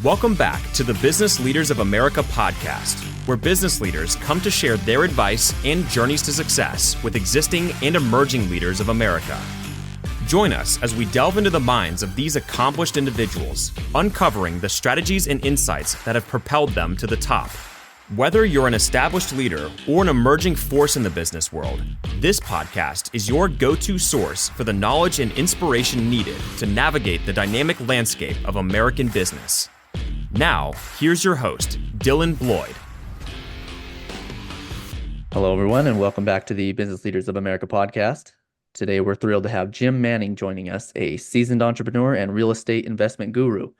Welcome back to the Business Leaders of America podcast, where business leaders come to share their advice and journeys to success with existing and emerging leaders of America. Join us as we delve into the minds of these accomplished individuals, uncovering the strategies and insights that have propelled them to the top. Whether you're an established leader or an emerging force in the business world, this podcast is your go-to source for the knowledge and inspiration needed to navigate the dynamic landscape of American business. Now, here's your host, Dylan Bloyd. Hello, everyone, and welcome back to the Business Leaders of America podcast. Today, we're thrilled to have Jim Manning joining us, a seasoned entrepreneur and real estate investment guru.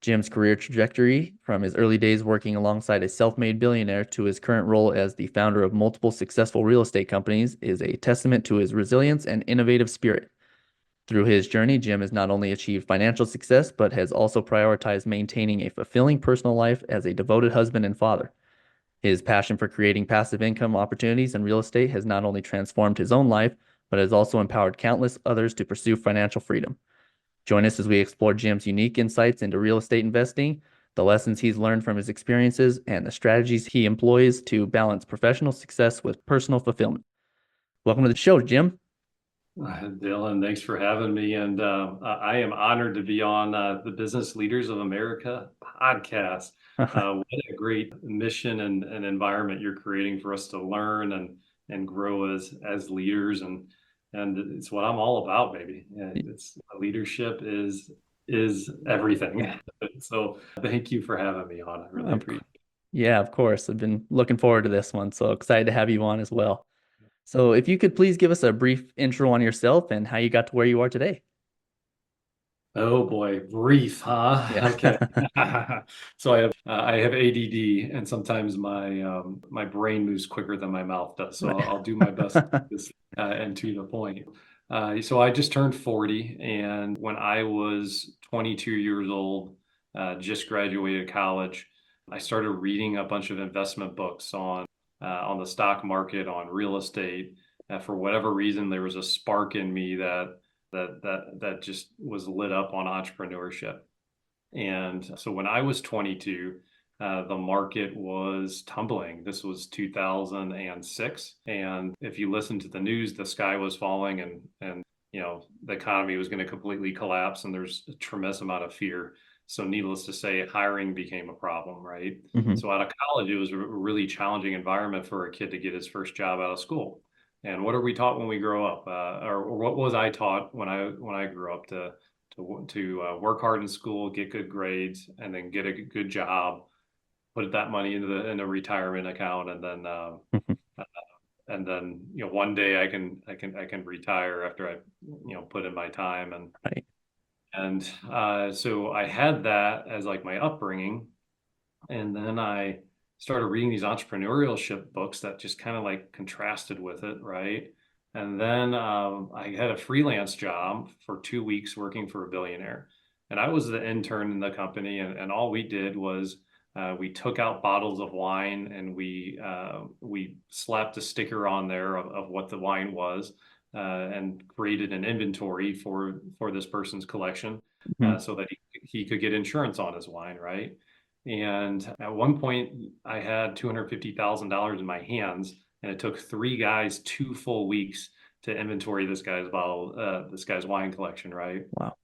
Jim's career trajectory, from his early days working alongside a self-made billionaire to his current role as the founder of multiple successful real estate companies, is a testament to his resilience and innovative spirit. Through his journey, Jim has not only achieved financial success, but has also prioritized maintaining a fulfilling personal life as a devoted husband and father. His passion for creating passive income opportunities in real estate has not only transformed his own life, but has also empowered countless others to pursue financial freedom. Join us as we explore Jim's unique insights into real estate investing, the lessons he's learned from his experiences, and the strategies he employs to balance professional success with personal fulfillment. Welcome to the show, Jim. Dylan, thanks for having me. And I am honored to be on the Business Leaders of America podcast. What a great mission and environment you're creating for us to learn and grow as leaders. And it's what I'm all about, baby. It's leadership is everything. So thank you for having me on. I really appreciate it. Yeah, of course. I've been looking forward to this one. So excited to have you on as well. So if you could please give us a brief intro on yourself and how you got to where you are today. Oh boy, brief, huh? Yeah. Okay. So I have ADD, and sometimes my brain moves quicker than my mouth does. So I'll do my best to keep this and to the point. So I just turned 40, and when I was 22 years old, just graduated college, I started reading a bunch of investment books on the stock market, on real estate. For whatever reason, there was a spark in me that just was lit up on entrepreneurship. And so when I was 22, the market was tumbling. This was 2006. And if you listen to the news, the sky was falling and the economy was going to completely collapse. And there's a tremendous amount of fear. So needless to say, hiring became a problem, right? Mm-hmm. So out of college, it was a really challenging environment for a kid to get his first job out of school. And what are we taught when we grow up, or what was I taught when I grew up to work hard in school, get good grades, and then get a good job, put that money in a retirement account, and then one day I can retire after I put in my time and. Right. And so I had that as like my upbringing. And then I started reading these entrepreneurship books that just kind of like contrasted with it, right? And then I had a freelance job for 2 weeks working for a billionaire. And I was the intern in the company. And all we did was we took out bottles of wine and we slapped a sticker on there of what the wine was. And created an inventory for this person's collection so that he could get insurance on his wine, right? And at one point, I had $250,000 in my hands, and it took 3 guys 2 full weeks to inventory this guy's wine collection, right? Wow.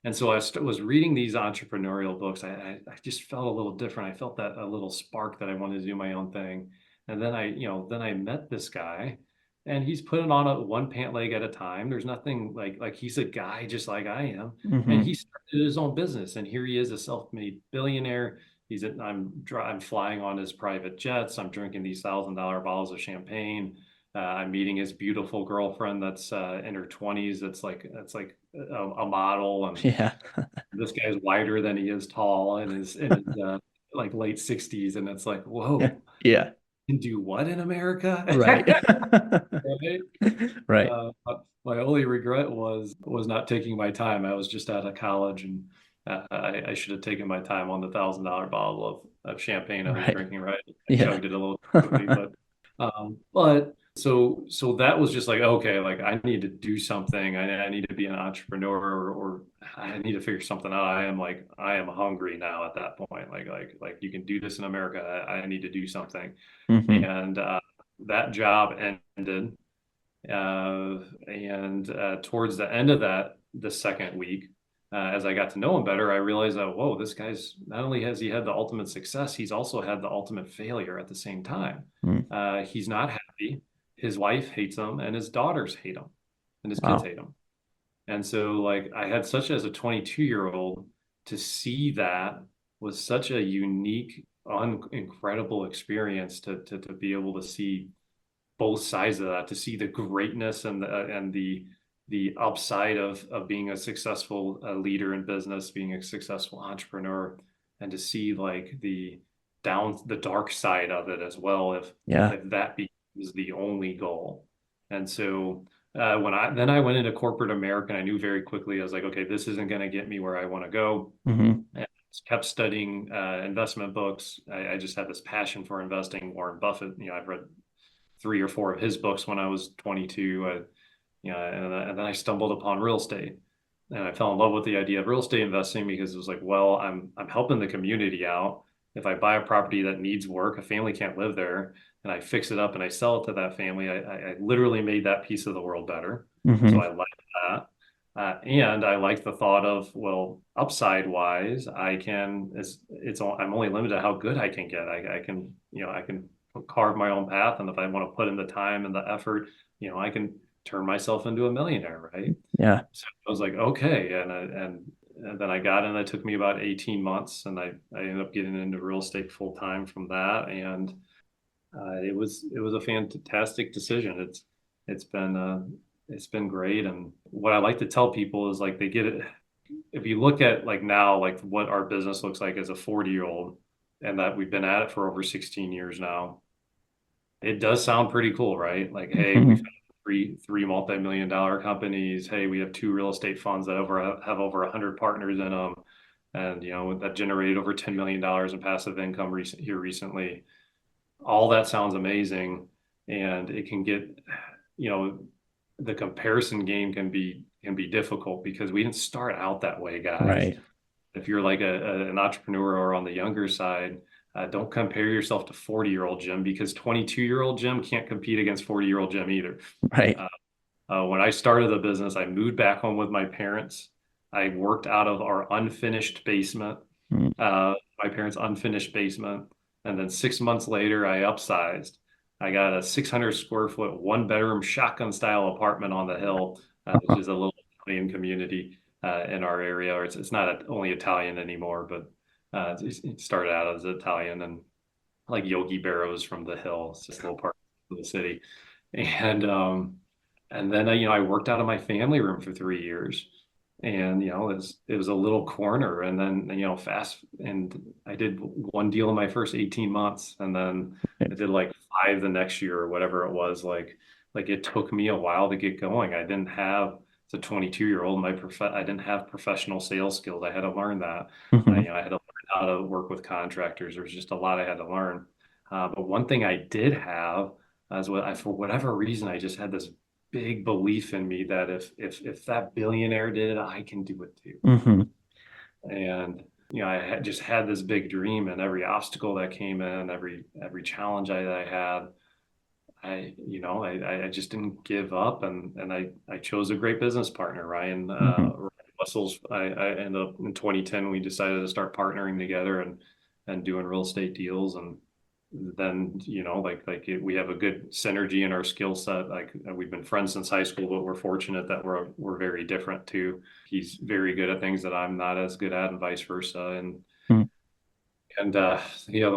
And so I was reading these entrepreneurial books. I just felt a little different. I felt that a little spark that I wanted to do my own thing. And then I met this guy. And he's putting on a one pant leg at a time. There's nothing like he's a guy just like I am. Mm-hmm. And he started his own business. And here he is, a self-made billionaire. I'm flying on his private jets. I'm drinking these $1,000 bottles of champagne. I'm meeting his beautiful girlfriend that's in her 20s. That's like a model. And yeah. This guy's wider than he is tall, and is in his like late 60s. And it's like, whoa. Yeah. Can do what in America? Right. Right. My only regret was not taking my time. I was just out of college, and I should have taken my time on the $1,000 bottle of champagne I was drinking. Right. I chugged it a little quickly, but So that was just like, okay, like I need to do something. I need to be an entrepreneur, or I need to figure something out. I am hungry now at that point. Like you can do this in America. I need to do something. Hmm. And that job ended. And towards the end of the second week, as I got to know him better, I realized that, whoa, this guy's not only has he had the ultimate success, he's also had the ultimate failure at the same time. He's not happy. His wife hates him, and his daughters hate him, and his kids Wow. hate him. And so, like, I had such as a 22-year-old to see that was such a unique, incredible experience to be able to see both sides of that, to see the greatness and the upside of being a successful leader in business, being a successful entrepreneur, and to see like the dark side of it as well, Yeah. if that becomes the only goal. And so when I went into corporate America, and I knew very quickly, I was like, okay, this isn't going to get me where I want to go. Hmm. And kept studying investment books. I just had this passion for investing. Warren Buffett, I've read 3 or 4 of his books when I was 22. And then I stumbled upon real estate, and I fell in love with the idea of real estate investing because it was like, well, I'm helping the community out. If I buy a property that needs work, a family can't live there, and I fix it up and I sell it to that family, I literally made that piece of the world better. So Hmm. I like that. And I like the thought of, well, upside wise, I'm only limited to how good I can get. I can carve my own path. And if I want to put in the time and the effort, I can turn myself into a millionaire, right? Yeah. So I was like, okay. And then I got in, it took me about 18 months, and I ended up getting into real estate full time from that. And it was a fantastic decision. It's been great. And what I like to tell people is like they get it. If you look at like now, like what our business looks like as a 40-year-old, and that we've been at it for over 16 years now, it does sound pretty cool, right? Like, hey, we've Hmm. had three multi-million-dollar companies. Hey, we have 2 real estate funds that have over 100 partners in them, and that generated over $10 million in passive income here recently. All that sounds amazing, and it can get, you know, the comparison game can be difficult because we didn't start out that way, guys. Right. If you're like an entrepreneur or on the younger side, don't compare yourself to 40-year-old Jim, because 22-year-old Jim can't compete against 40-year-old Jim either. Right. Uh, when I started the business, I moved back home with my parents. I worked out of our unfinished basement, Mm. my parents' unfinished basement. And then 6 months later, I upsized. I got a 600 square foot, 1 bedroom shotgun style apartment on the hill, which is a little Italian community in our area. Or it's not only Italian anymore, but it started out as Italian, and like Yogi Berra's from the hill. It's just a little part of the city. And then I worked out of my family room for 3 years, and it was a little corner. And then and I did one deal in my first 18 months, and then I did like 5 the next year or whatever it was. Like it took me a while to get going. I didn't have As a 22-year-old, I didn't have professional sales skills. I had to learn that. Hmm. I had to learn how to work with contractors. There was just a lot I had to learn. But one thing I did have is for whatever reason, I just had this big belief in me that if that billionaire did it, I can do it too. Hmm. And just had this big dream, and every obstacle that came in, every challenge that I had, I just didn't give up, and I chose a great business partner, Ryan Wessels. I ended up in 2010. We decided to start partnering together and doing real estate deals. And then we have a good synergy in our skill set. Like we've been friends since high school, but we're fortunate that we're very different too. He's very good at things that I'm not as good at, and vice versa. When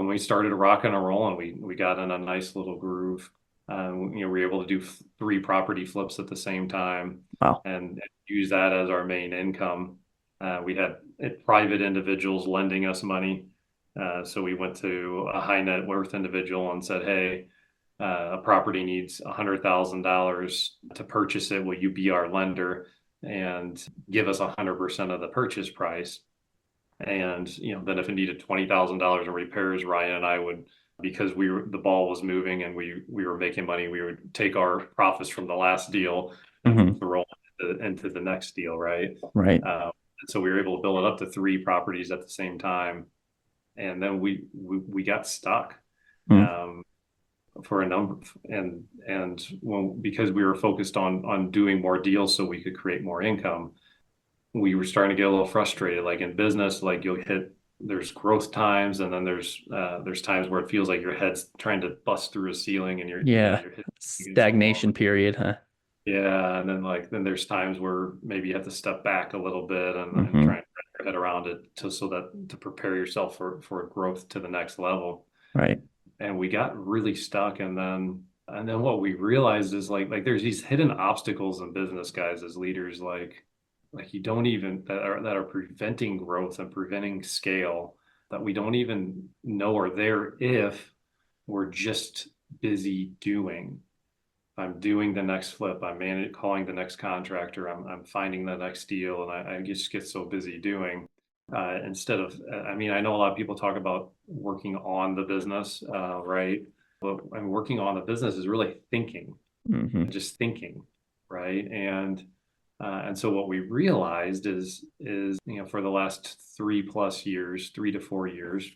we started rocking and rolling, we got in a nice little groove. We were able to do 3 property flips at the same time, Wow. and use that as our main income. We had private individuals lending us money. So we went to a high net worth individual and said, hey, a property needs $100,000 to purchase it. Will you be our lender and give us 100% of the purchase price? And then if it needed $20,000 in repairs, Ryan and I would because the ball was moving and we were making money. We would take our profits from the last deal and throw into the next deal, right? Right. And so we were able to build it up to 3 properties at the same time, and then we got stuck for a number, and because we were focused on doing more deals so we could create more income, we were starting to get a little frustrated. Like in business, like there's growth times, and then there's times where it feels like your head's trying to bust through a ceiling and you're hitting stagnation period, huh? Yeah, and then there's times where maybe you have to step back a little bit and try and wrap your head around it to prepare yourself for growth to the next level. Right. And we got really stuck, and then what we realized is like there's these hidden obstacles in business, guys, as leaders, like you don't even that are preventing growth and preventing scale, that we don't even know are there if we're just busy doing. I'm doing the next flip. I'm calling the next contractor. I'm finding the next deal, and I just get so busy doing instead of. I mean, I know a lot of people talk about working on the business, right? But working on the business is really thinking, just thinking, right? And so what we realized is for the last 3+ years, 3 to 4 years,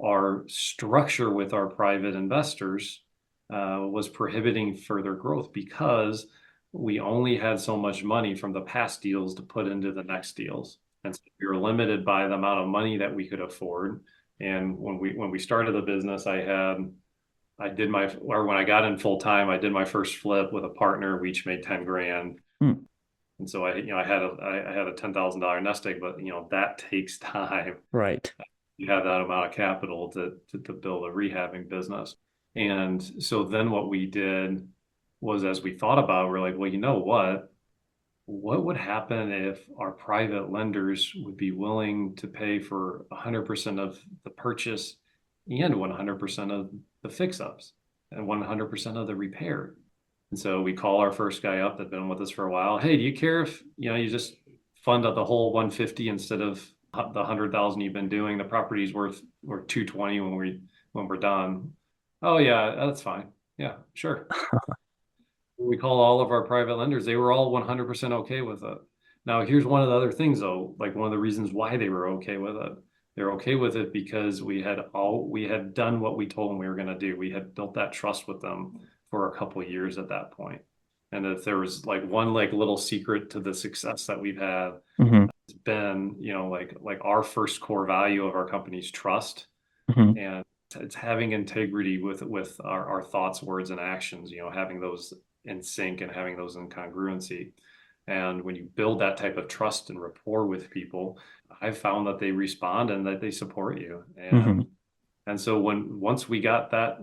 our structure with our private investors was prohibiting further growth because we only had so much money from the past deals to put into the next deals. And so we were limited by the amount of money that we could afford. And when we started the business, when I got in full time, I did my first flip with a partner. We each made 10 grand. And so I had a $10,000 nest egg, but that takes time. Right. You have that amount of capital to build a rehabbing business. And so then what we did was, as we thought about it, we're like, well, you know what would happen if our private lenders would be willing to pay for 100% of the purchase and 100% of the fix-ups and 100% of the repair? And so we call our first guy up that'd been with us for a while. Hey, do you care if you just fund out the whole 150 instead of the 100,000 you've been doing? The property's worth 220 when we're done. Oh yeah, that's fine. Yeah, sure. We call all of our private lenders. They were all 100% okay with it. Now, here's one of the other things, though. Like, one of the reasons why they were okay with it. They're okay with it because we had done what we told them we were going to do. We had built that trust with them for a couple of years at that point. And if there was like one little secret to the success that we've had, it's been like our first core value of our company's trust, and it's having integrity with our thoughts, words, and actions. Having those in sync and having those in congruency. And when you build that type of trust and rapport with people, I've found that they respond and that they support you. And so once we got that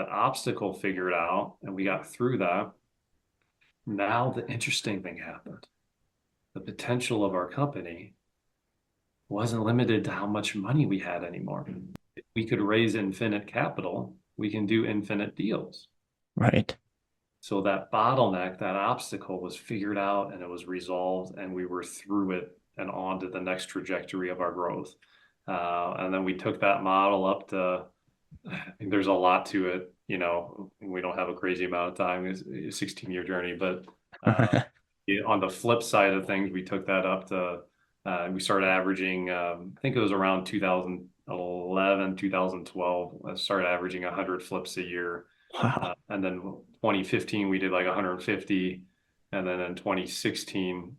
obstacle figured out and we got through that, now the interesting thing happened. The potential of our company wasn't limited to how much money we had anymore. If we could raise infinite capital, we can do infinite deals. Right. So that bottleneck, that obstacle was figured out and it was resolved, and we were through it and on to the next trajectory of our growth. And then we took that model up to, I think there's a lot to it. We don't have a crazy amount of time. It's a 16-year journey, but on the flip side of things, we took that up to, we started averaging, I think it was around 2011, 2012, I started averaging 100 flips a year. Wow. And then 2015, we did like 150. And then in 2016,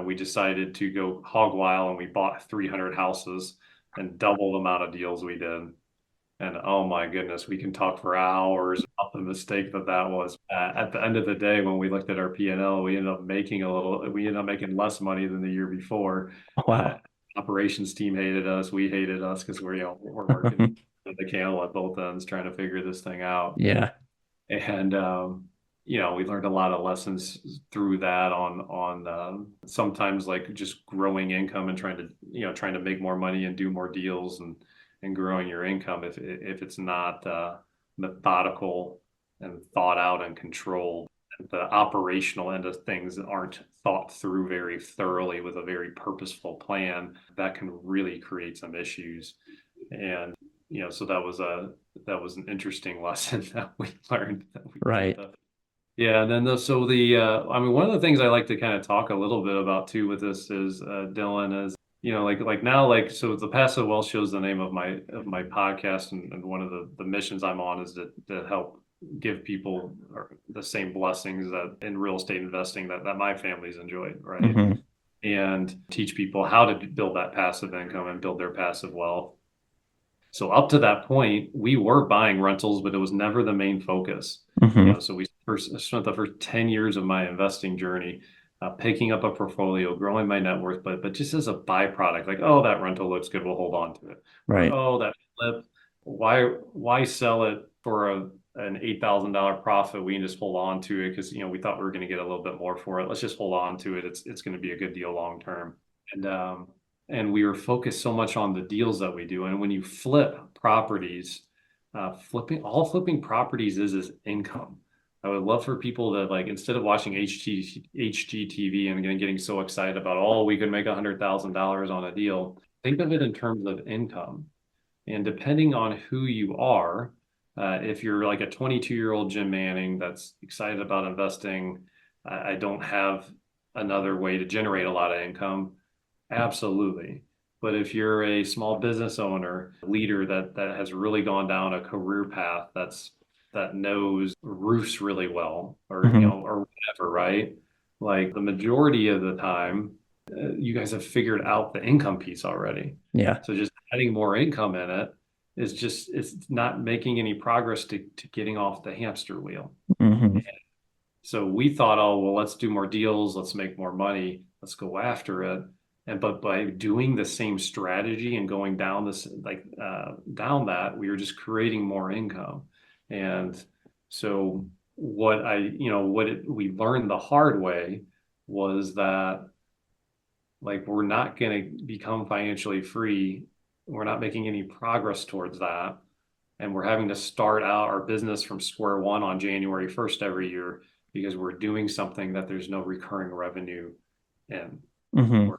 we decided to go hog wild, and we bought 300 houses and double the amount of deals we did. And oh my goodness, we can talk for hours about the mistake that was. At the end of the day, when we looked at our P&L, we ended up making less money than the year before. Wow. Operations team hated us. We hated us because we're working the candle at both ends trying to figure this thing out. Yeah. And we learned a lot of lessons through that on sometimes like just growing income and trying to make more money and do more deals and growing your income if it's not methodical and thought out and controlled. The operational end of things aren't thought through very thoroughly with a very purposeful plan, that can really create some issues. And so that was an interesting lesson that we learned that we Right. yeah. And then I mean, one of the things I like to kind of talk a little bit about too with this is, Dylan, is, like now, like, so the Passive Wealth Show is the name of my podcast. And one of the missions I'm on is to help give people the same blessings that in real estate investing that my family's enjoyed. Right. Mm-hmm. And teach people how to build that passive income and build their passive wealth. So up to that point, we were buying rentals, but it was never the main focus. Mm-hmm. So we first spent the first 10 years of my investing journey picking up a portfolio, growing my net worth, but just as a byproduct, like, oh, that rental looks good, we'll hold on to it. Or, Right. oh, that flip, why sell it for an $8,000 profit? We can just hold on to it because we thought we were going to get a little bit more for it. Let's just hold on to it. It's going to be a good deal long term. And we were focused so much on the deals that we do. And when you flip properties, flipping properties is income. I would love for people to, like, instead of watching HGTV and getting so excited about, oh, we could make $100,000 on a deal, think of it in terms of income. And depending on who you are, if you're like a 22-year-old Jim Manning that's excited about investing, I don't have another way to generate a lot of income. Absolutely. But if you're a small business owner, leader that has really gone down a career path that knows roofs really well, or Mm-hmm. or whatever, right? Like the majority of the time, you guys have figured out the income piece already. Yeah. So just adding more income in it it's not making any progress to getting off the hamster wheel. Mm-hmm. So we thought, oh, well, let's do more deals, let's make more money, let's go after it. But by doing the same strategy and going down down that, we were just creating more income. And so we learned the hard way was that, like, we're not going to become financially free. We're not making any progress towards that. And we're having to start out our business from square one on January 1st every year because we're doing something that there's no recurring revenue in. Mm-hmm.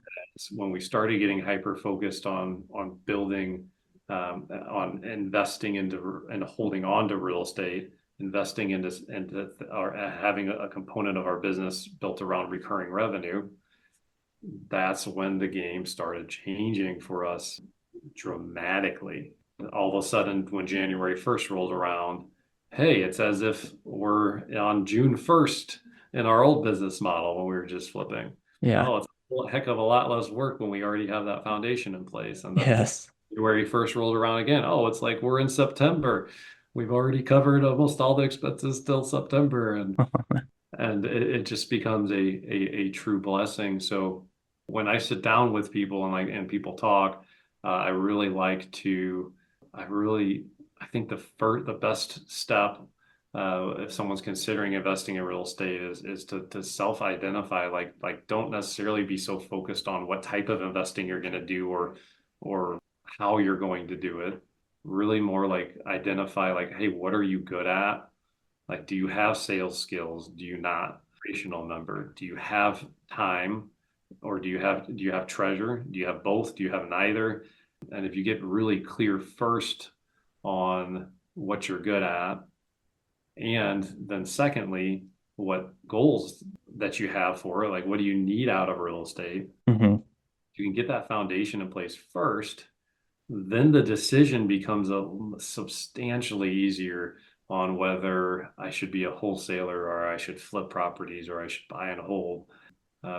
When we started getting hyper focused on building, on investing into and holding on to real estate, investing into or having a component of our business built around recurring revenue, that's when the game started changing for us dramatically. All of a sudden, when January 1st rolled around, hey, it's as if we're on June 1st in our old business model when we were just flipping. Yeah. Oh, it's a heck of a lot less work when we already have that foundation in place. And then Yes. January 1st rolled around again. Oh, it's like we're in September. We've already covered almost all the expenses till September. And it just becomes a true blessing. So when I sit down with people and people talk, I really like to, I think the best step, if someone's considering investing in real estate is to self-identify, like don't necessarily be so focused on what type of investing you're going to do or how you're going to do it. Really more like identify, like, hey, what are you good at? Like, do you have sales skills? Do you not? Operational member? Do you have time? Or do you have treasure? Do you have both? Do you have neither? And if you get really clear first on what you're good at, and then secondly, what goals that you have for it, like what do you need out of real estate? Mm-hmm. You can get that foundation in place first, then the decision becomes substantially easier on whether I should be a wholesaler or I should flip properties or I should buy and hold.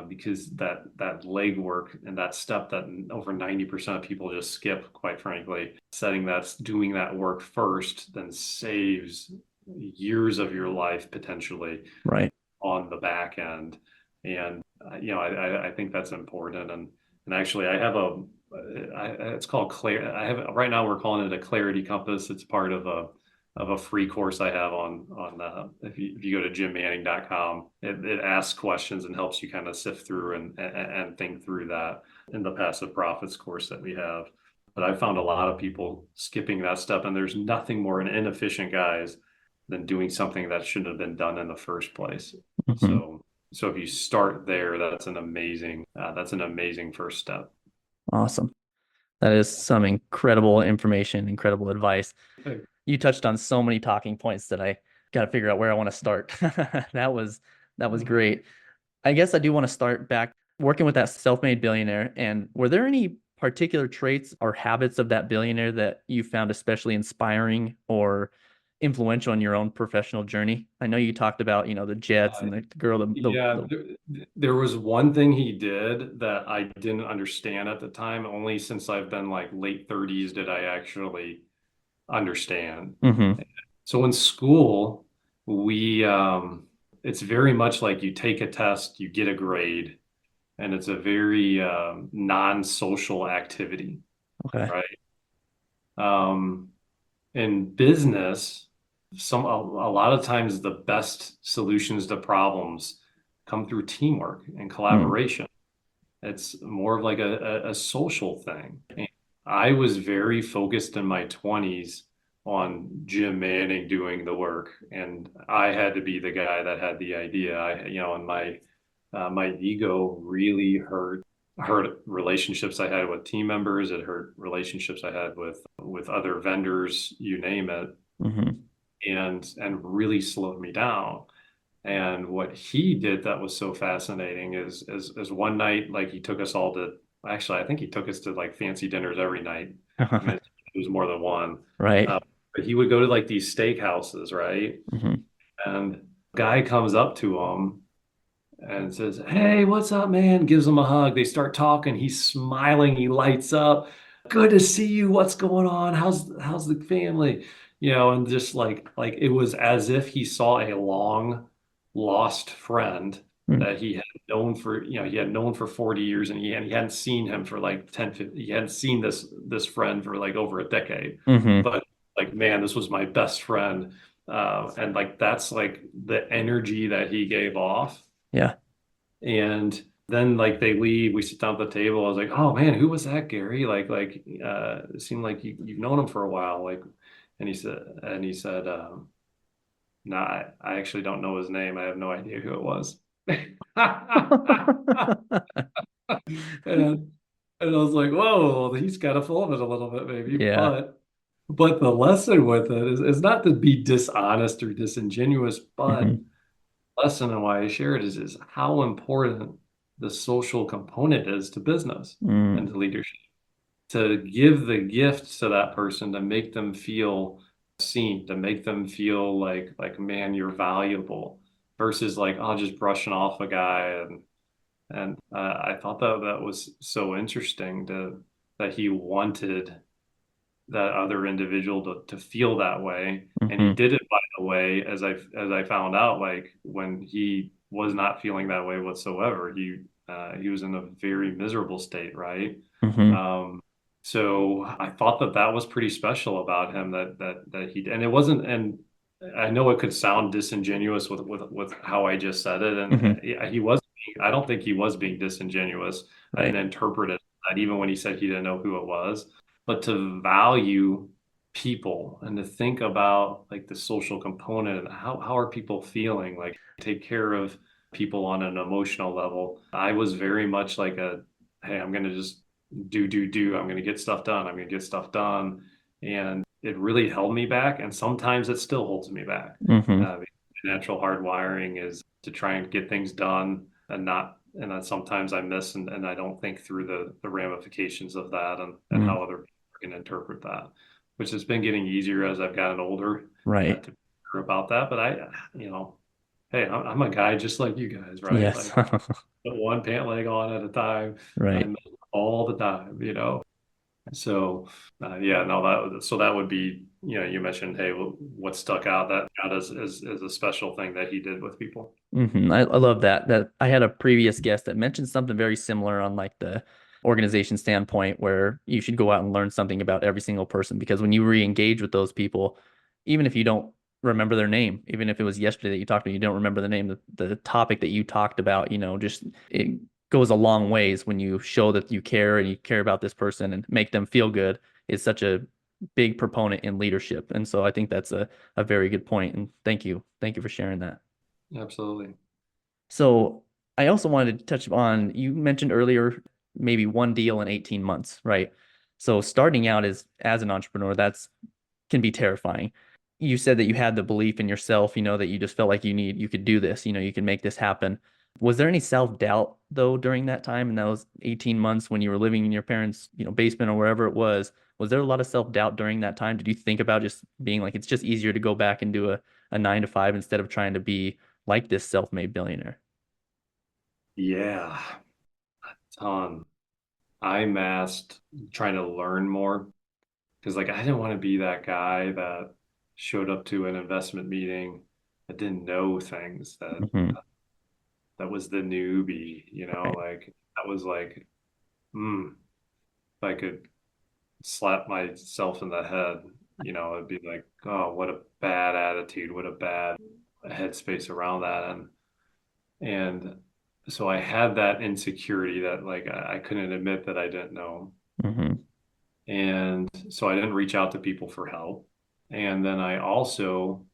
Because that legwork and that step that over 90% of people just skip, quite frankly, doing that work first, then saves years of your life potentially Right. on the back end. And I think that's important. And actually, I have it's called right now we're calling it a Clarity Compass. It's part of a free course I have on if you go to jimmanning.com, it asks questions and helps you kind of sift through and think through that in the Passive Profits course that we have. But I found a lot of people skipping that step, and there's nothing more inefficient, guys, than doing something that shouldn't have been done in the first place. Mm-hmm. So if you start there, that's an amazing first step. Awesome. That is some incredible information, incredible advice. You touched on so many talking points that I got to figure out where I want to start. That was great. I guess I do want to start back working with that self-made billionaire. And were there any particular traits or habits of that billionaire that you found especially inspiring or influential in your own professional journey? I know you talked about, the jets and the girl, Yeah, there was one thing he did that I didn't understand at the time. Only since I've been like late 30s did I actually understand. Mm-hmm. So in school, we it's very much like you take a test, you get a grade, and it's a very non-social activity, Okay. right? Um, in business, a lot of times the best solutions to problems come through teamwork and Mm. collaboration. It's more of like a social thing. And I was very focused in my 20s on Jim Manning doing the work, and I had to be the guy that had the idea. And my ego really hurt relationships I had with team members. It hurt relationships I had with other vendors, you name it, Mm-hmm. and really slowed me down. And what he did that was so fascinating is one night, like he took us all to, actually, I think he took us to like fancy dinners every night. I mean, it was more than one. Right. But he would go to like these steakhouses, right? Mm-hmm. And a guy comes up to him and says, "Hey, what's up, man?" Gives him a hug. They start talking. He's smiling. He lights up. "Good to see you. What's going on? How's the family?" And just like it was as if he saw a long lost friend Mm. that he had known for 40 years, and he hadn't seen him for like 10, 15, he hadn't seen this friend for like over a decade. Mm-hmm. But like, man, this was my best friend. And like that's like the energy that he gave off. Yeah. And then like they leave, we sit down at the table. I was like, "Oh man, who was that, Gary? It seemed like you've known him for a while." And he said, "No, I actually don't know his name. I have no idea who it was." And, and I was like, "Whoa, he's kind of full of it a little bit, maybe." Yeah. But the lesson with it is not to be dishonest or disingenuous, but Mm-hmm. lesson and why I share it is how important the social component is to business and Mm. to leadership. To give the gift to that person to make them feel seen, to make them feel like man, you're valuable, versus like, oh, just brushing off a guy. And I thought that was so interesting that he wanted that other individual to feel that way. And he Mm-hmm. did it, by the way, as I found out, like when he was not feeling that way whatsoever, he was in a very miserable state, right? Mm-hmm. Um, so I thought that was pretty special about him, that he, and it wasn't, and I know it could sound disingenuous with how I just said it, and Mm-hmm. yeah, I don't think he was being disingenuous. I Right. didn't interpret it that, even when he said he didn't know who it was, but to value people and to think about like the social component and how are people feeling, like take care of people on an emotional level. I was very much like hey, I'm going to just do. I'm going to get stuff done. I'm going to get stuff done. And it really held me back. And sometimes it still holds me back. Mm-hmm. Natural hardwiring is to try and get things done and then sometimes I miss and I don't think through the ramifications of that and Mm. how other people can interpret that, which has been getting easier as I've gotten older, Right. to be sure about that. But hey, I'm a guy just like you guys, right? Yes. Like put one pant leg on at a time. I Right. miss all the time. So, yeah, no, that would be, you mentioned, hey, what stuck out as a special thing that he did with people. Mm-hmm. I love that. That I had a previous guest that mentioned something very similar on like the organization standpoint where you should go out and learn something about every single person because when you re-engage with those people, even if you don't remember their name, even if it was yesterday that you talked to, you don't remember the name, the topic that you talked about, just it goes a long ways when you show that you care and you care about this person and make them feel good is such a big proponent in leadership. And so I think that's a very good point. And thank you. Thank you for sharing that. Absolutely. So I also wanted to touch on, you mentioned earlier, maybe one deal in 18 months, right? So starting out as an entrepreneur, that's can be terrifying. You said that you had the belief in yourself, that you just felt like you could do this, you can make this happen. Was there any self-doubt though during that time in those 18 months when you were living in your parents', basement or wherever it was? Was there a lot of self-doubt during that time? Did you think about just being like, it's just easier to go back and do a 9 to 5 instead of trying to be like this self-made billionaire? Yeah, a ton. I masked trying to learn more because like I didn't want to be that guy that showed up to an investment meeting that didn't know things, Hmm. that was the newbie, Right. like that was like, if I could slap myself in the head, it'd be like, oh, what a bad attitude, what a bad headspace around that. And so I had that insecurity that like I couldn't admit that I didn't know. Hmm. And so I didn't reach out to people for help. And then I also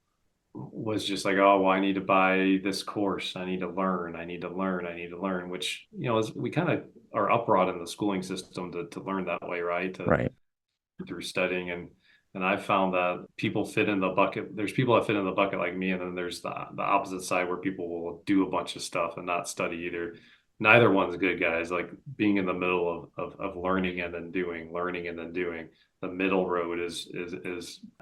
was just like, oh, well, I need to buy this course. I need to learn. I need to learn. I need to learn, which, we kind of are upbrought in the schooling system to learn that way, right? Right. Through studying. And I found that people fit in the bucket. There's people that fit in the bucket like me, and then there's the opposite side where people will do a bunch of stuff and not study either. Neither one's good, guys. Like being in the middle of learning and then doing, learning and then doing. The middle road is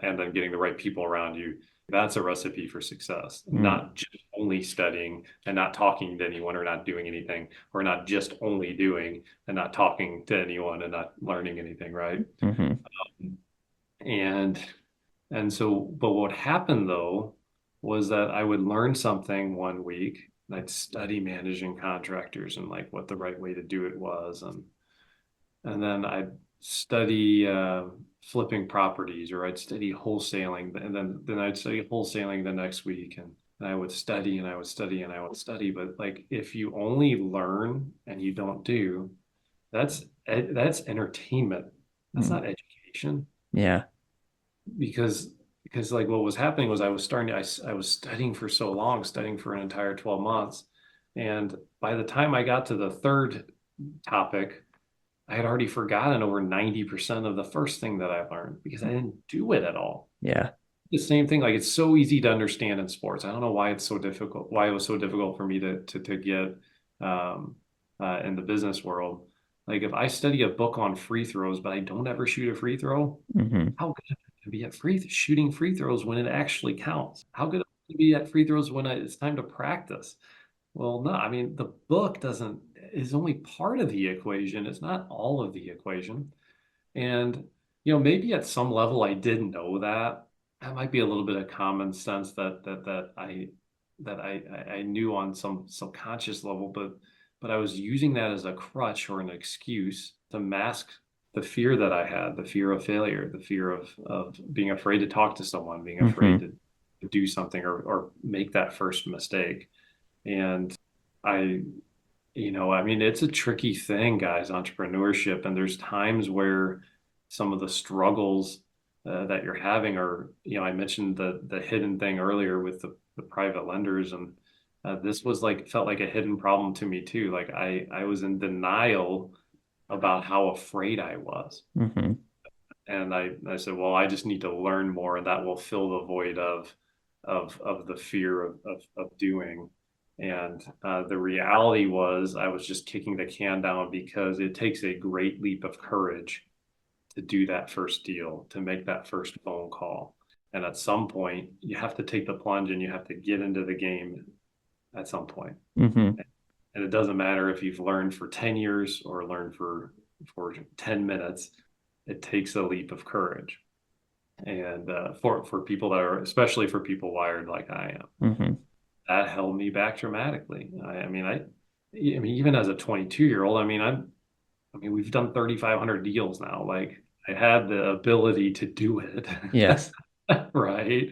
and then getting the right people around you. That's a recipe for success. Mm. Not just only studying and not talking to anyone or not doing anything, or not just only doing and not talking to anyone and not learning anything, right? Hmm. And but what happened though was that I would learn something one week and I'd study managing contractors and like what the right way to do it was. And then I'd study flipping properties, or I'd study wholesaling, and then I'd study wholesaling the next week. And I would study and I would study and I would study. But like if you only learn and you don't do, that's entertainment. That's Mm. not education. Yeah. Because like what was happening was I was studying for so long, studying for an entire 12 months. And by the time I got to the third topic, I had already forgotten over 90% of the first thing that I learned because I didn't do it at all. Yeah. The same thing, like it's so easy to understand in sports. I don't know why it's so difficult, why it was so difficult for me to get in the business world. Like if I study a book on free throws, but I don't ever shoot a free throw, Hmm. how good am I to be at shooting free throws when it actually counts? How good am I to be at free throws when it's time to practice? Well, no, I mean the book doesn't is only part of the equation. It's not all of the equation. And maybe at some level I did know that. That might be a little bit of common sense that I knew on some subconscious level, but I was using that as a crutch or an excuse to mask the fear that I had, the fear of failure, the fear of being afraid to talk to someone, being afraid Hmm. to do something or make that first mistake. And I I mean, it's a tricky thing, guys, entrepreneurship. And there's times where some of the struggles that you're having are, I mentioned the hidden thing earlier with the private lenders. And this was like, felt like a hidden problem to me too. Like I was in denial about how afraid I was. Hmm. And I said, well, I just need to learn more, and that will fill the void of the fear of doing. And the reality was, I was just kicking the can down because it takes a great leap of courage to do that first deal, to make that first phone call. And at some point, you have to take the plunge and you have to get into the game at some point. Hmm. And it doesn't matter if you've learned for 10 years or learned for 10 minutes, it takes a leap of courage. And for people that are, especially for people wired like I am, Hmm. that held me back dramatically. I mean, even as a 22-year-old, I mean, we've done 3,500 deals now. Like I had the ability to do it, Yes. right?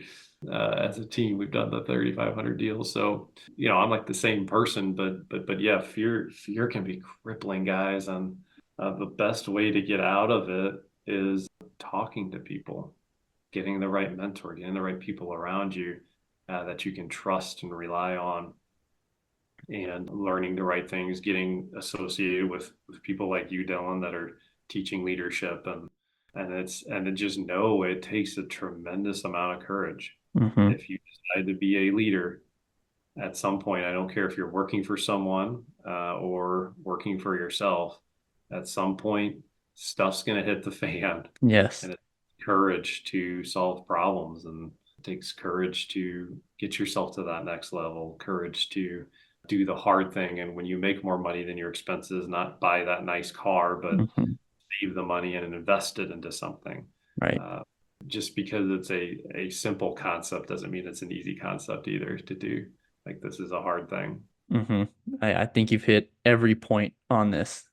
As a team, we've done the 3,500 deals. So, I'm like the same person, but yeah, fear can be crippling, guys. And the best way to get out of it is talking to people, getting the right mentor, getting the right people around you that you can trust and rely on, and learning the right things, getting associated with people like you, Dylan, that are teaching leadership, and just know it takes a tremendous amount of courage. If you decide to be a leader at some point, I don't care if you're working for someone or working for yourself, at some point, stuff's going to hit the fan. Yes. And it takes courage to solve problems, and it takes courage to get yourself to that next level, courage to do the hard thing. And when you make more money than your expenses, not buy that nice car, but save the money and invest it into something. Right. Just because it's a simple concept doesn't mean it's an easy concept either to do. Like, this is a hard thing. I think you've hit every point on this.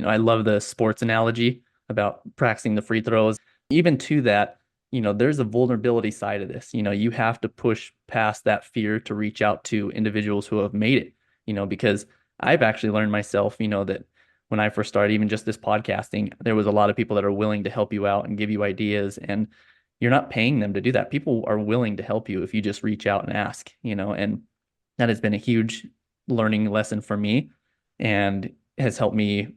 I love the sports analogy about practicing the free throws. Even to that, there's a vulnerability side of this. You have to push past that fear to reach out to individuals who have made it, because I've actually learned myself, that when I first started, even just this podcasting, there was a lot of people that are willing to help you out and give you ideas, and you're not paying them to do that. People are willing to help you if you just reach out and ask, and that has been a huge learning lesson for me and has helped me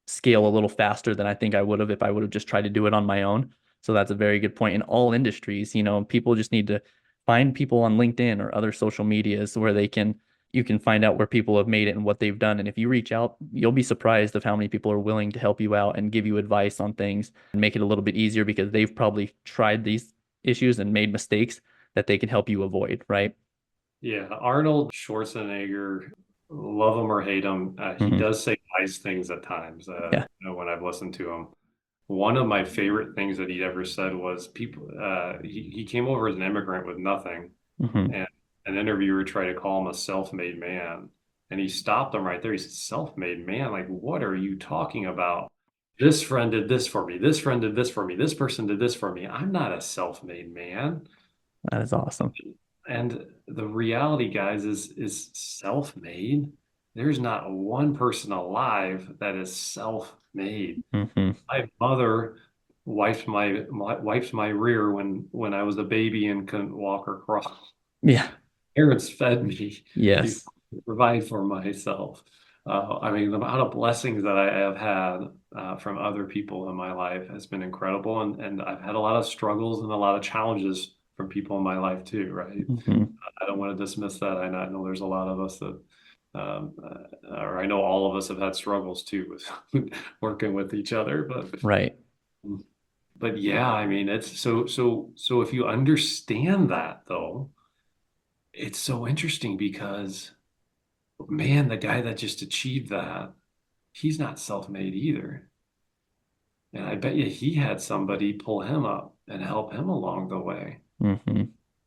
scale a little faster than I think I would have if I would have just tried to do it on my own. So that's a very good point. In all industries, people just need to find people on LinkedIn or other social medias where you can find out where people have made it and what they've done. And if you reach out, you'll be surprised of how many people are willing to help you out and give you advice on things and make it a little bit easier because they've probably tried these issues and made mistakes that they can help you avoid, right? Yeah, Arnold Schwarzenegger, love him or hate him, he does say wise things at times. When I've listened to him, one of my favorite things that he ever said was he came over as an immigrant with nothing, and an interviewer tried to call him a self-made man, and he stopped him right there. He said, "Self-made man? Like, what are you talking about? This friend did this for me. This friend did this for me. This person did this for me. I'm not a self-made man." That is awesome. And the reality, guys, is self-made. There's not one person alive that is self-made. My mother wiped my rear when I was a baby and couldn't walk or crawl. Yeah. Parents fed me Yes. to provide for myself. I mean, the amount of blessings that I have had from other people in my life has been incredible. And I've had a lot of struggles and a lot of challenges from people in my life too, right? I don't want to dismiss that. I know there's a lot of us that, or I know all of us have had struggles too with working with each other, but yeah, I mean, it's so if you understand that though, it's so interesting because, man, the guy that just achieved that, he's not self-made either. And I bet you he had somebody pull him up and help him along the way.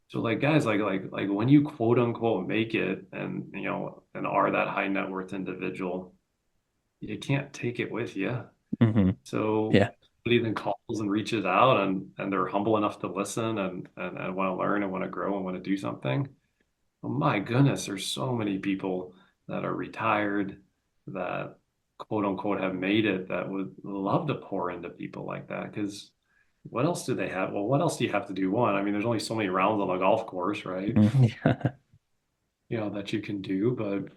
So like guys, like when you quote unquote make it and and are that high net worth individual, you can't take it with you. So Yeah. somebody then calls and reaches out and they're humble enough to listen and want to learn and want to grow and want to do something. Oh my goodness, there's so many people that are retired that quote unquote have made it that would love to pour into people like that. Because what else do they have? Well, what else do you have to do? One, I mean, there's only so many rounds on a golf course, right? That you can do.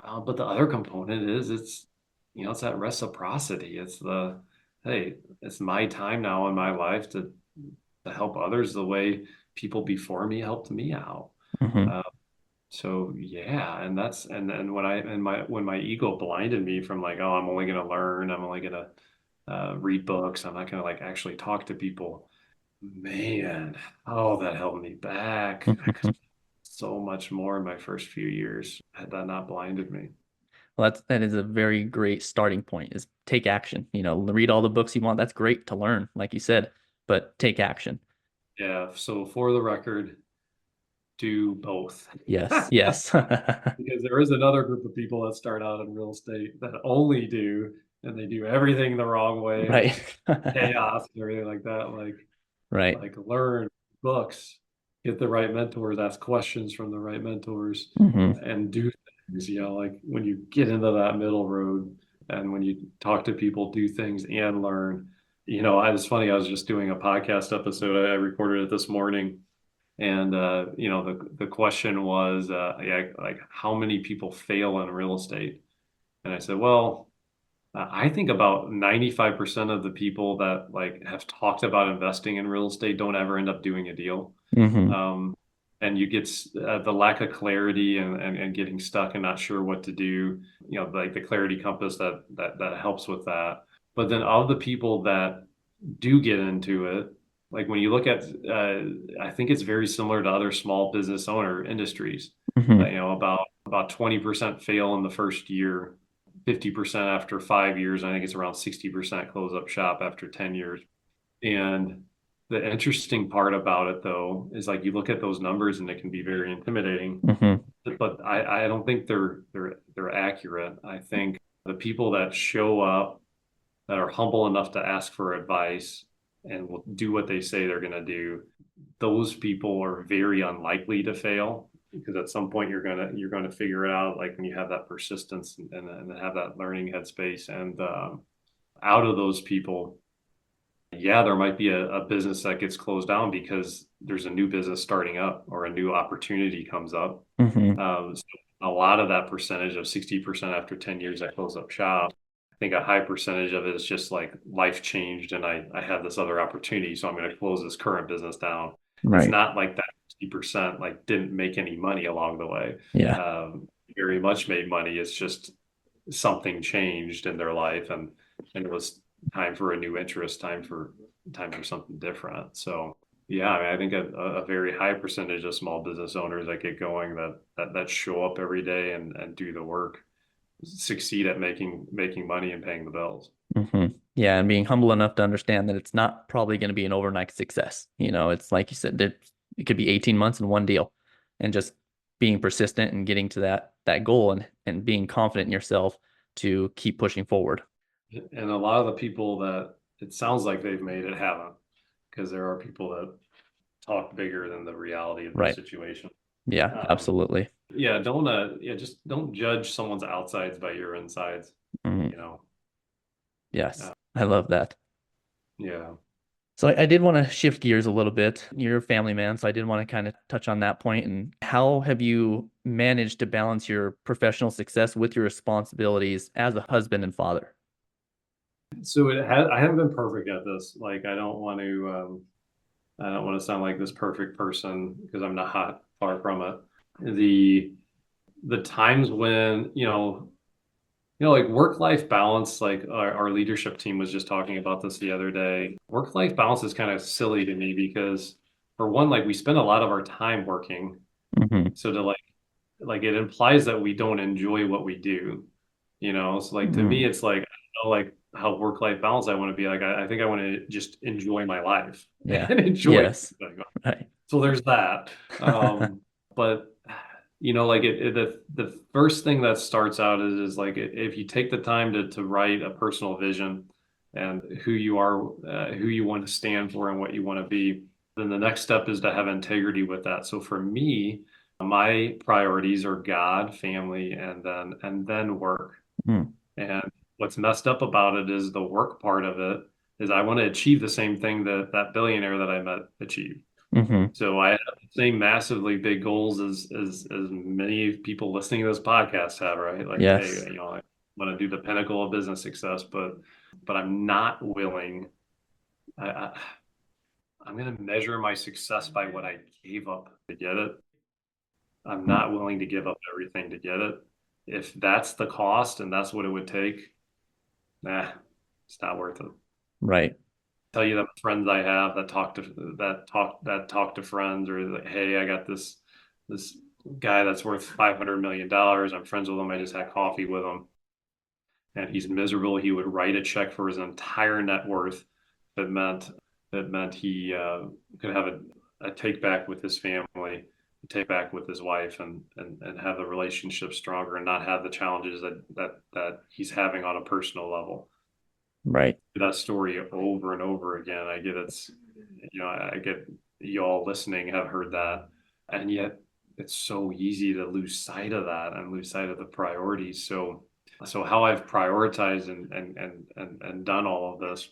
But the other component is it's that reciprocity. It's hey, it's my time now in my life to help others the way people before me helped me out. So yeah, and that's and when my ego blinded me from like, oh, I'm only gonna learn, I'm only gonna read books, I'm not gonna like actually talk to people. Man, oh, that held me back. I could so much more in my first few years had that not blinded me. Well, that is a very great starting point is take action. Read all the books you want. That's great to learn, like you said, but take action. Yeah. So for the record, do both. Yes. Yes. Because there is another group of people that start out in real estate that only do, and they do everything the wrong way. Right. Chaos and everything like that. Right. Like learn books, get the right mentors, ask questions from the right mentors, and do things. Like when you get into that middle road and when you talk to people, do things and learn. It's funny. I was just doing a podcast episode. I recorded it this morning, and the question was, like how many people fail in real estate? And I said, well, I think about 95% of the people that like have talked about investing in real estate don't ever end up doing a deal. Mm-hmm. And you get the lack of clarity and getting stuck and not sure what to do, like the clarity compass that helps with that. But then of the people that do get into it, like when you look at, I think it's very similar to other small business owner industries. Mm-hmm. About 20% fail in the first year, 50% after 5 years. I think it's around 60% close up shop after 10 years. And the interesting part about it, though, is like you look at those numbers and it can be very intimidating. Mm-hmm. But I don't think they're accurate. I think the people that show up that are humble enough to ask for advice and will do what they say they're going to do, those people are very unlikely to fail because at some point you're gonna figure it out. Like when you have that persistence and have that learning headspace, and out of those people, yeah, there might be a business that gets closed down because there's a new business starting up or a new opportunity comes up. Mm-hmm. So a lot of that percentage of 60% after 10 years that close up shop, I think a high percentage of it is just like life changed and I have this other opportunity. So I'm going to close this current business down. It's Right. not like that 60% like didn't make any money along the way. Yeah. Very much made money. It's just something changed in their life and it was time for a new interest, time for something different. So yeah, I think a very high percentage of small business owners that get going that show up every day and do the work succeed at making money and paying the bills. Mm-hmm. Yeah, and being humble enough to understand that it's not probably going to be an overnight success. It's like you said, that it could be 18 months in one deal, and just being persistent and getting to that goal and being confident in yourself to keep pushing forward. And a lot of the people that it sounds like they've made it haven't, because there are people that talk bigger than the reality of their Right. situation. Yeah, absolutely. Yeah, just don't judge someone's outsides by your insides. Mhm. You know. Yes, I love that. Yeah. So I did want to shift gears a little bit. You're a family man, so I did want to kind of touch on that point. And how have you managed to balance your professional success with your responsibilities as a husband and father? So I haven't been perfect at this. Like I don't want to sound like this perfect person because I'm not, far from it. The times when, like work-life balance, like our leadership team was just talking about this the other day. Work-life balance is kind of silly to me because for one, like we spend a lot of our time working. Mm-hmm. So to like it implies that we don't enjoy what we do, So like to me, Mm-hmm. it's like, I don't know, like how work-life balance I want to be. Like I think I want to just enjoy my life Yeah. and enjoy Yes. everything. Right. So there's that. But like the first thing that starts out is like if you take the time to write a personal vision and who you are, who you want to stand for, and what you want to be, then the next step is to have integrity with that. So for me, my priorities are God, family, and then work. Mm. And what's messed up about it is the work part of it is I want to achieve the same thing that billionaire that I met achieved. Mm-hmm. So I have the same massively big goals as many people listening to this podcast have, right? Like, hey, Yes. I want to do the pinnacle of business success, but I'm not willing. I, I, I'm going to measure my success by what I gave up to get it. I'm Mm. not willing to give up everything to get it. If that's the cost and that's what it would take, nah, it's not worth it. Right. Tell you that friends I have that talk to friends or like, hey, I got this guy that's worth $500 million. I'm friends with him. I just had coffee with him, and he's miserable. He would write a check for his entire net worth. That meant he could have a take back with his family, take back with his wife, and have the relationship stronger and not have the challenges that he's having on a personal level. Right. That story over and over again. I get y'all listening have heard that, and yet it's so easy to lose sight of that and lose sight of the priorities. So how I've prioritized and done all of this.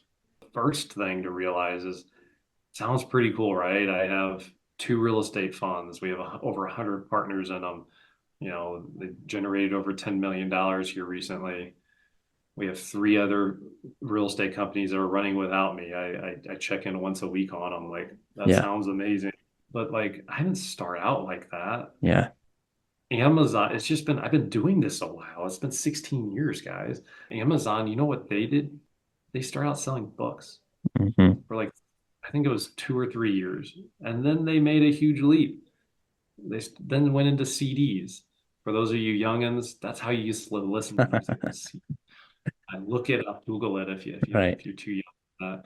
First thing to realize is sounds pretty cool, right? I have two real estate funds. We have over 100 partners in them. They generated over $10 million here recently. We have 3 other real estate companies that are running without me. I check in once a week on them. Like, that Yeah. sounds amazing. But like, I didn't start out like that. Yeah. Amazon, I've been doing this a while. It's been 16 years, guys. Amazon, you know what they did? They started out selling books Hmm. for like, I think it was 2 or 3 years. And then they made a huge leap. They then went into CDs. For those of you youngins, that's how you used to listen to music. It was look it up, Google it Right. if you're too young for that.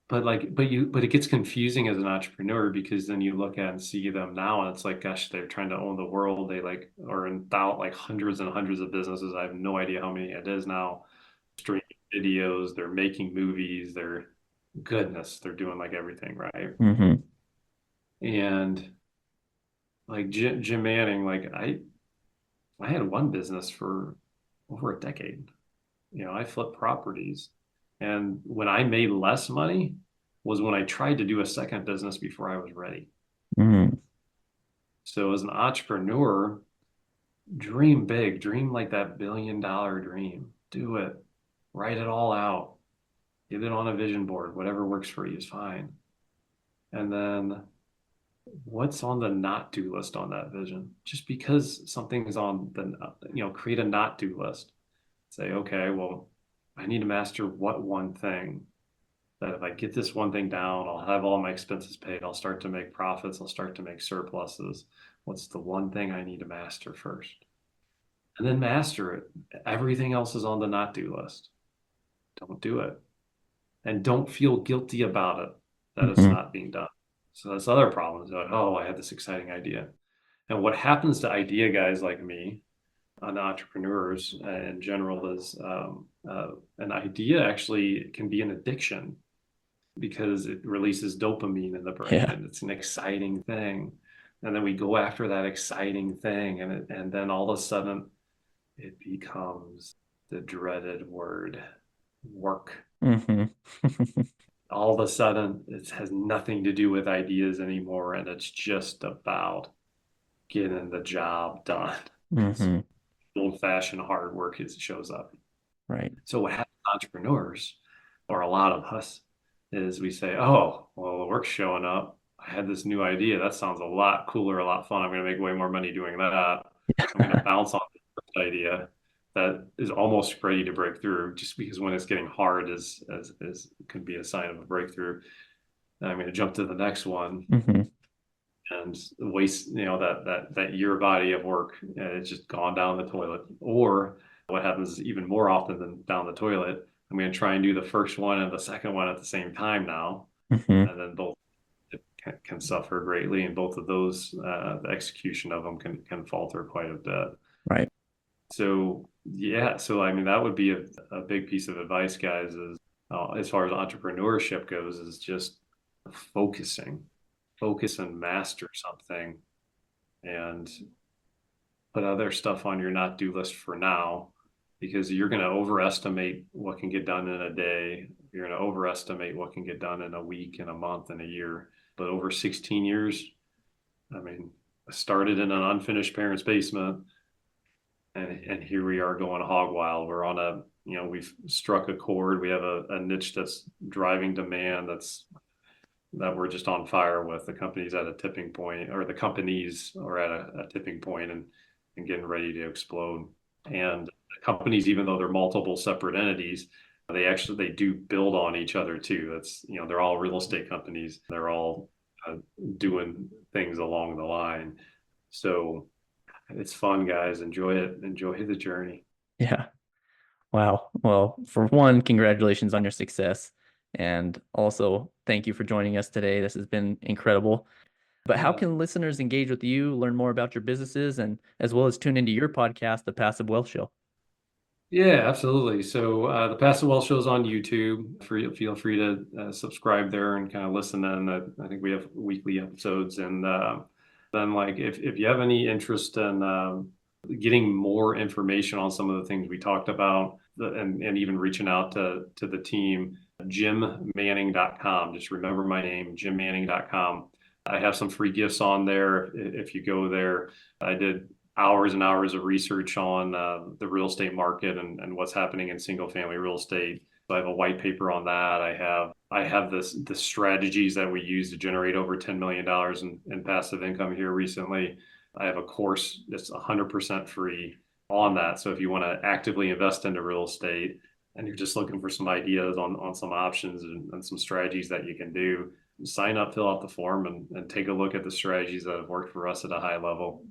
But it gets confusing as an entrepreneur, because then you look at and see them now and it's like, gosh, they're trying to own the world. They like are endowed like hundreds and hundreds of businesses. I have no idea how many it is now. Streaming videos, they're making movies, they're doing like everything right. Hmm. And like Jim Manning, like I had one business for over a decade. I flipped properties. And when I made less money was when I tried to do a second business before I was ready. Hmm. So as an entrepreneur, dream big, dream like that $1 billion dream. Do it. Write it all out. Get it on a vision board. Whatever works for you is fine. And then what's on the not do list on that vision? Just because something is on create a not do list. Say, okay, well, I need to master what one thing, that if I get this one thing down, I'll have all my expenses paid. I'll start to make profits. I'll start to make surpluses. What's the one thing I need to master first? And then master it. Everything else is on the not do list. Don't do it. And don't feel guilty about it that it's Hmm. not being done. So that's other problems. Like, oh, I had this exciting idea. And what happens to idea guys like me, on entrepreneurs in general, is an idea actually can be an addiction, because it releases dopamine in the brain Yeah. and it's an exciting thing. And then we go after that exciting thing, and then all of a sudden it becomes the dreaded word, work. Hmm. All of a sudden it has nothing to do with ideas anymore, and it's just about getting the job done. It's Hmm. old-fashioned hard work shows up. Right. So what happens to entrepreneurs, or a lot of us, is we say, oh, well, the work's showing up. I had this new idea. That sounds a lot cooler, a lot fun. I'm going to make way more money doing that. I'm going to bounce on the idea that is almost ready to break through, just because when it's getting hard is can be a sign of a breakthrough. And I'm going to jump to the next one Hmm. and waste, that year body of work. It's just gone down the toilet. Or what happens even more often than down the toilet, I'm going to try and do the first one and the second one at the same time now, Hmm. and then both can suffer greatly, and both of those, the execution of them can falter quite a bit. Right. So yeah, so I mean that would be a big piece of advice, guys, is as far as entrepreneurship goes, is just focusing, focus and master something, and put other stuff on your not do list for now, because you're going to overestimate what can get done in a day. You're going to overestimate what can get done in a week, in a month, in a year. But over 16 years, I mean, I started in an unfinished parent's basement, and here we are going hog wild. We're on we've struck a chord. We have a niche that's driving demand, that we're just on fire with. The company's at a tipping point, or the companies are at a tipping point, and getting ready to explode. And the companies, even though they're multiple separate entities, they do build on each other too. They're all real estate companies. They're all doing things along the line. So it's fun, guys. Enjoy it. Enjoy the journey. Yeah. Wow. Well, for one, congratulations on your success. And also, thank you for joining us today. This has been incredible. But how Yeah. can listeners engage with you, learn more about your businesses, and as well as tune into your podcast, The Passive Wealth Show? Yeah, absolutely. So the Passive Wealth Show is on YouTube. Feel free to subscribe there and kind of listen in. I think we have weekly episodes, and then like if you have any interest in getting more information on some of the things we talked about, and even reaching out to the team, jimmanning.com. Just remember my name, jimmanning.com. I have some free gifts on there if you go there. I did hours and hours of research on the real estate market and what's happening in single family real estate. So I have a white paper on that. I have the strategies that we use to generate over $10 million in passive income here recently. I have a course that's 100% free on that. So if you want to actively invest into real estate and you're just looking for some ideas on some options and some strategies that you can do, sign up, fill out the form, and take a look at the strategies that have worked for us at a high level.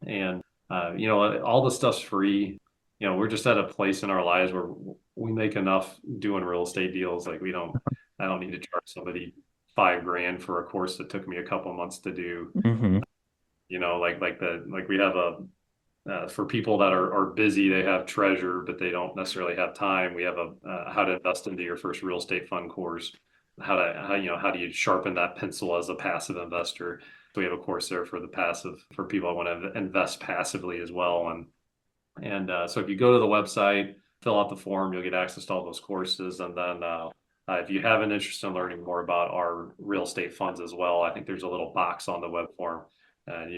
And, all the stuff's free. We're just at a place in our lives where we make enough doing real estate deals. Like I don't need to charge somebody $5,000 for a course that took me a couple months to do. Mm-hmm. We have for people that are busy, they have treasure, but they don't necessarily have time. We have a how to invest into your first real estate fund course. How do you sharpen that pencil as a passive investor? So we have a course there for for people that want to invest passively as well. And so if you go to the website, fill out the form, you'll get access to all those courses. And then if you have an interest in learning more about our real estate funds as well, I think there's a little box on the web form.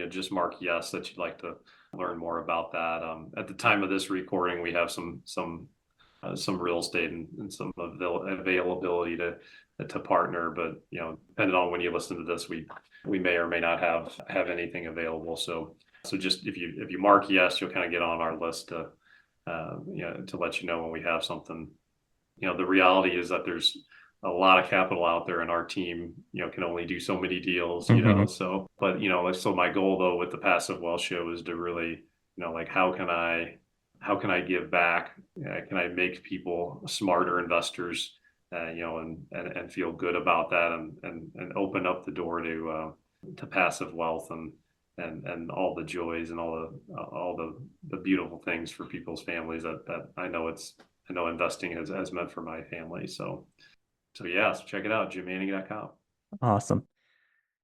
Just mark yes that you'd like to learn more about that. At the time of this recording, we have some real estate and some availability to partner, but depending on when you listen to this, we may or may not have anything available. So just if you mark yes, you'll kind of get on our list to let you know when we have something. The reality is that there's a lot of capital out there, and our team can only do so many deals. So my goal though with the Passive Wealth Show is to really how can I give back? Can I make people smarter investors? And feel good about that, and open up the door to passive wealth and all the joys and all the beautiful things for people's families that I know investing has meant for my family. So check it out, jimmanning.com. Awesome.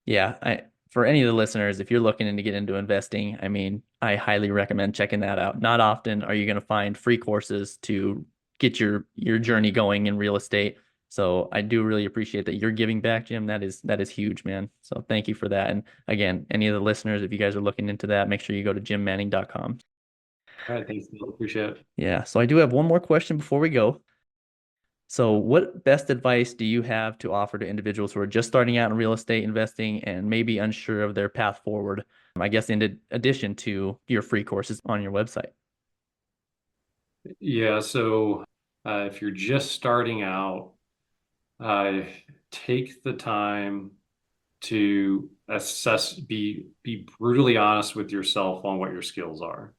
Yeah, for any of the listeners, if you're looking to get into investing, I highly recommend checking that out. Not often are you going to find free courses to get your journey going in real estate. So I do really appreciate that you're giving back, Jim. That is huge, man. So thank you for that. And again, any of the listeners, if you guys are looking into that, make sure you go to jimmanning.com. All right, thanks, Neil. Appreciate it. Yeah. So I do have one more question before we go. So what best advice do you have to offer to individuals who are just starting out in real estate investing and maybe unsure of their path forward? I guess in addition to your free courses on your website. Yeah. So if you're just starting out, take the time to assess, be brutally honest with yourself on what your skills are.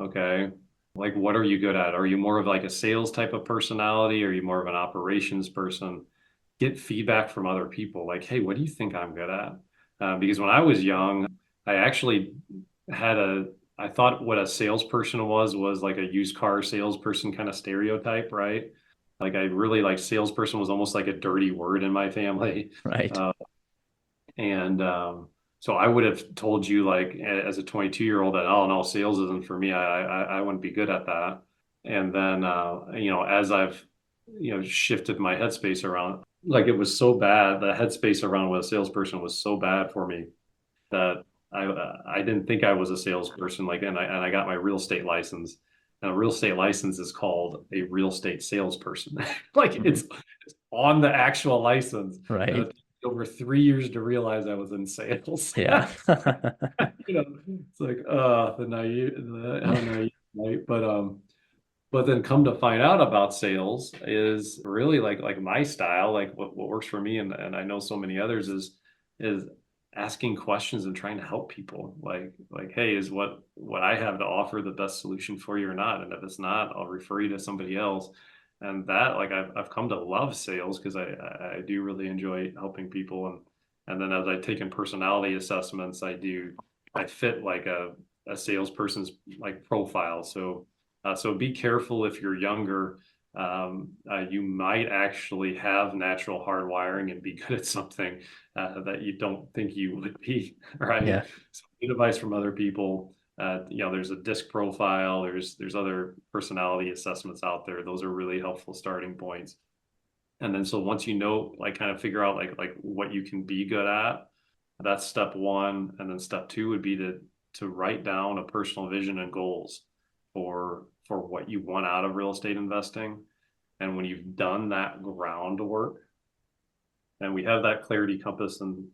Okay. Like, what are you good at? Are you more of like a sales type of personality? Are you more of an operations person? Get feedback from other people. Like, hey, what do you think I'm good at? Because when I was young, I actually I thought what a salesperson was like a used car salesperson kind of stereotype, right? Like I really like salesperson was almost like a dirty word in my family. Right. So I would have told you like as a 22-year-old that, oh no, sales isn't for me. I wouldn't be good at that. And then, as I've, shifted my headspace around, like it was so bad, the headspace around what a salesperson was so bad for me that I didn't think I was a salesperson. And I got my real estate license. And a real estate license is called a real estate salesperson. It's on the actual license. Right. Over 3 years to realize I was in sales. Yeah. It's like, the naive, how naive, right? But then come to find out about sales is really like my style, like what works for me. And I know so many others is asking questions and trying to help people like, hey, is what I have to offer the best solution for you or not? And if it's not, I'll refer you to somebody else. And that, like, I've come to love sales because I do really enjoy helping people. And then as I've taken personality assessments, I fit like a salesperson's like profile. So be careful if you're younger. You might actually have natural hardwiring and be good at something that you don't think you would be, right? Yeah. So get advice from other people. There's a disc profile, there's other personality assessments out there. Those are really helpful starting points. And then so once like kind of figure out like what you can be good at, that's step one. And then step two would be to to write down a personal vision and goals for what you want out of real estate investing. And when you've done that groundwork, and we have that clarity compass and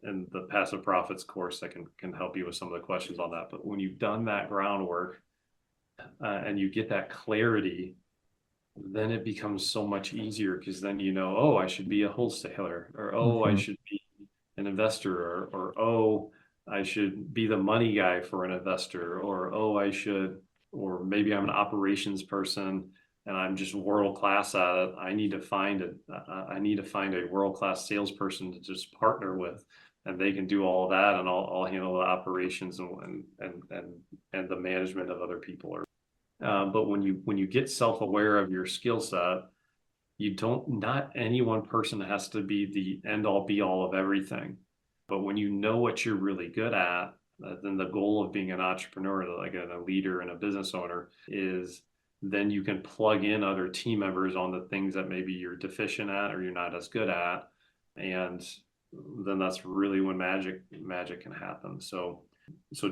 the passive profits course that can help you with some of the questions on that. But when you've done that groundwork and you get that clarity, then it becomes so much easier, because then you know, oh, I should be a wholesaler, or oh, I should be an investor, or oh, I should be the money guy for an investor, or oh, or maybe I'm an operations person and I'm just world class at it. I need to find a world class salesperson to just partner with, and they can do all of that, and I'll handle the operations and the management of other people. But when you get self-aware of your skill set, not any one person has to be the end all be all of everything. But when you know what you're really good at, then the goal of being an entrepreneur, like a leader and a business owner, is then you can plug in other team members on the things that maybe you're deficient at or you're not as good at. And then that's really when magic can happen. So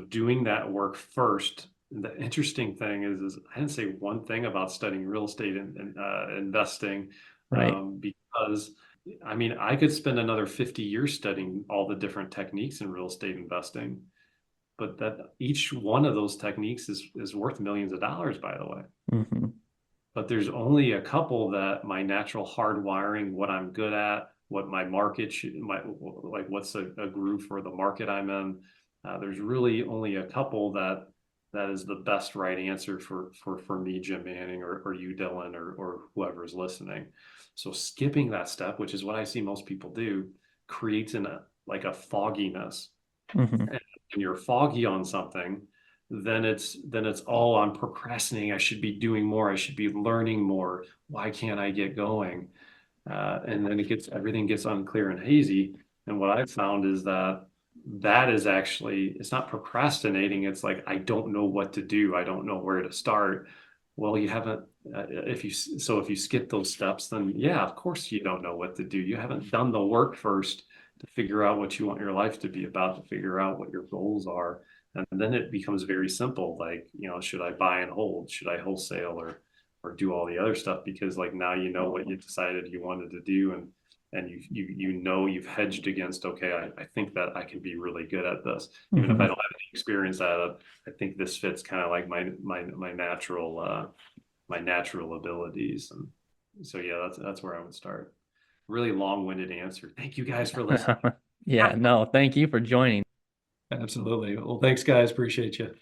doing that work first. The interesting thing is I didn't say one thing about studying real estate and investing, right? Because I mean, I could spend another 50 years studying all the different techniques in real estate investing, but that each one of those techniques is worth millions of dollars, by the way. But there's only a couple that my natural hardwiring, what I'm good at, what my market like what's a groove for the market I'm in. There's really only a couple that is the best right answer for me, Jim Manning, or you, Dylan, or whoever is listening. So skipping that step, which is what I see most people do, creates a fogginess. And when you're foggy on something, then it's all on procrastinating. I should be doing more. I should be learning more. Why can't I get going? And then everything gets unclear and hazy. And what I've found is that is actually, it's not procrastinating. It's like, I don't know what to do. I don't know where to start. Well, you haven't, if you skip those steps, then yeah, of course you don't know what to do. You haven't done the work first to figure out what you want your life to be about, to figure out what your goals are. And then it becomes very simple. Like, should I buy and hold? Should I wholesale or do all the other stuff? Because like now you know what you decided you wanted to do, and you've hedged against, okay, I think that I can be really good at this. Even if I don't have any experience at it, I think this fits kind of like my natural abilities. And so yeah, that's where I would start. Really long-winded answer. Thank you guys for listening. Yeah, no, thank you for joining. Absolutely. Well, thanks guys. Appreciate you.